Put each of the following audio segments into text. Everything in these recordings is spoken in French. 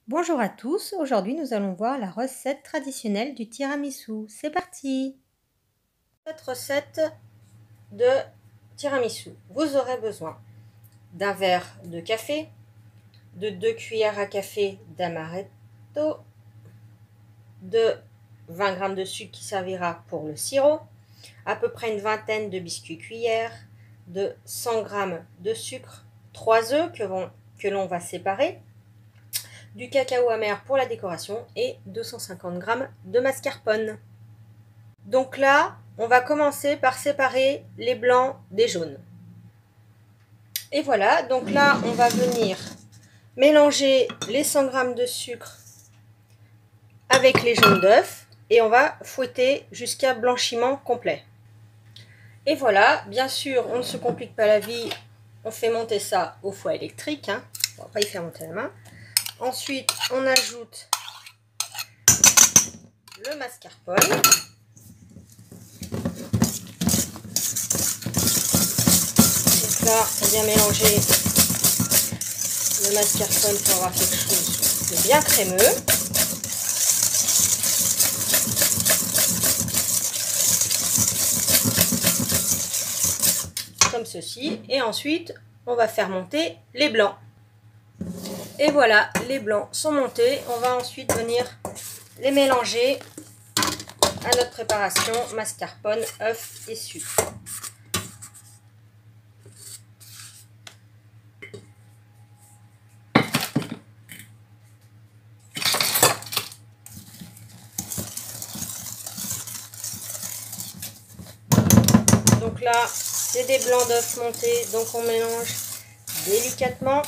Bonjour à tous, aujourd'hui nous allons voir la recette traditionnelle du tiramisu. C'est parti! Cette recette de tiramisu, vous aurez besoin d'un verre de café, de 2 cuillères à café d'amaretto, de 20 g de sucre qui servira pour le sirop, à peu près une vingtaine de biscuits cuillères, de 100 g de sucre, 3 œufs que l'on va séparer, du cacao amer pour la décoration et 250 g de mascarpone. Donc là, on va commencer par séparer les blancs des jaunes. Et voilà, donc là, on va venir mélanger les 100 g de sucre avec les jaunes d'œufs et on va fouetter jusqu'à blanchiment complet. Et voilà, bien sûr, on ne se complique pas la vie, on fait monter ça au four électrique, hein. On va pas y faire monter la main. Ensuite, on ajoute le mascarpone. Donc là, on vient mélanger le mascarpone pour avoir quelque chose de bien crémeux. Comme ceci. Et ensuite, on va faire monter les blancs. Et voilà, les blancs sont montés. On va ensuite venir les mélanger à notre préparation mascarpone, œufs et sucre. Donc là, c'est des blancs d'œufs montés, donc on mélange délicatement.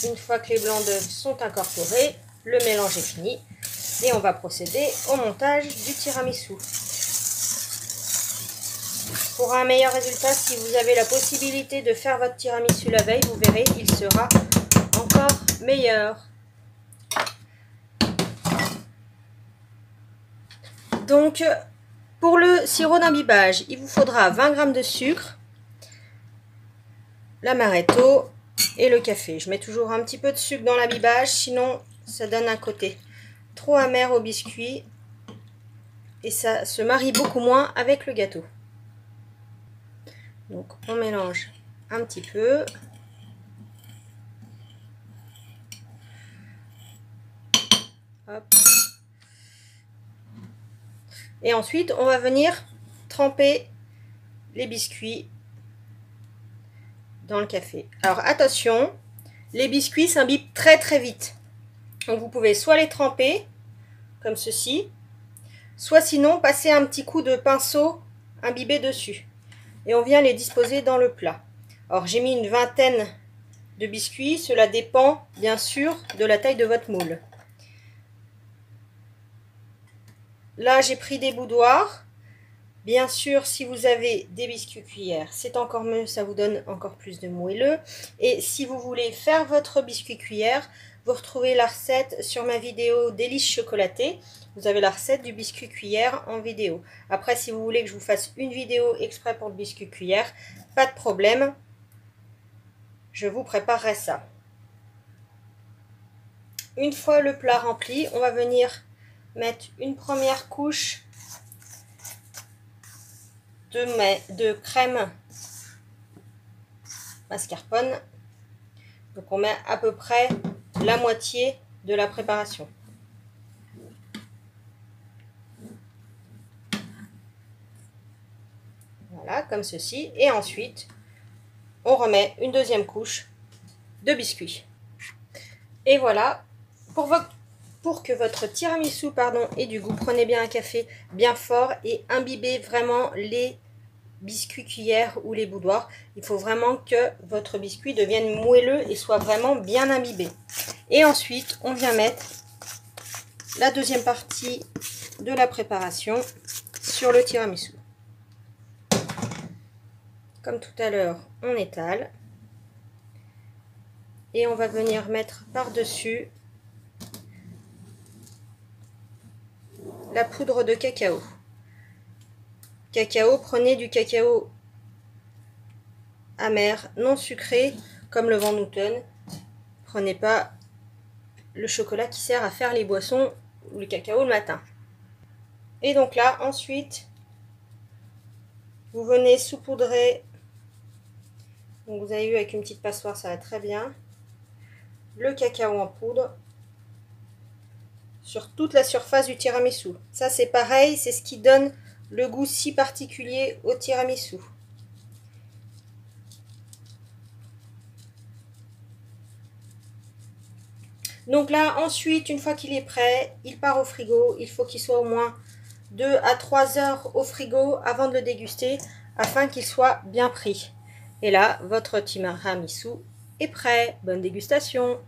Une fois que les blancs d'œufs sont incorporés, le mélange est fini et on va procéder au montage du tiramisu. Pour un meilleur résultat, si vous avez la possibilité de faire votre tiramisu la veille, vous verrez, il sera encore meilleur. Donc, pour le sirop d'imbibage, il vous faudra 20 g de sucre, l'amaretto et le café. Je mets toujours un petit peu de sucre dans l'imbibage, sinon ça donne un côté trop amer au biscuit et ça se marie beaucoup moins avec le gâteau. Donc on mélange un petit peu. Hop. Et ensuite on va venir tremper les biscuits dans le café. Alors attention, les biscuits s'imbibent très très vite. Donc vous pouvez soit les tremper comme ceci, soit sinon passer un petit coup de pinceau imbibé dessus. Et on vient les disposer dans le plat. Alors j'ai mis une vingtaine de biscuits, cela dépend bien sûr de la taille de votre moule. Là j'ai pris des boudoirs. Bien sûr, si vous avez des biscuits cuillères, c'est encore mieux, ça vous donne encore plus de moelleux. Et si vous voulez faire votre biscuit cuillère, vous retrouvez la recette sur ma vidéo délices chocolatées. Vous avez la recette du biscuit cuillère en vidéo. Après, si vous voulez que je vous fasse une vidéo exprès pour le biscuit cuillère, pas de problème, je vous préparerai ça. Une fois le plat rempli, on va venir mettre une première couche de crème mascarpone. Donc on met à peu près la moitié de la préparation. Voilà, comme ceci. Et ensuite, on remet une deuxième couche de biscuits. Et voilà, pour que votre tiramisu ait du goût, prenez bien un café bien fort et imbibez vraiment les biscuits cuillères ou les boudoirs. Il faut vraiment que votre biscuit devienne moelleux et soit vraiment bien imbibé. Et ensuite, on vient mettre la deuxième partie de la préparation sur le tiramisu. Comme tout à l'heure, on étale. Et on va venir mettre par-dessus la poudre de cacao. Prenez du cacao amer, non sucré, comme le Van Houten. prenez pas le chocolat qui sert à faire les boissons ou le cacao le matin. Et donc là, ensuite, vous venez saupoudrer, donc vous avez vu avec une petite passoire, ça va très bien, le cacao en poudre sur toute la surface du tiramisu. Ça c'est pareil, c'est ce qui donne le goût si particulier au tiramisu. Donc là, ensuite, une fois qu'il est prêt, il part au frigo. Il faut qu'il soit au moins 2 à 3 heures au frigo avant de le déguster, afin qu'il soit bien pris. Et là, votre tiramisu est prêt. Bonne dégustation!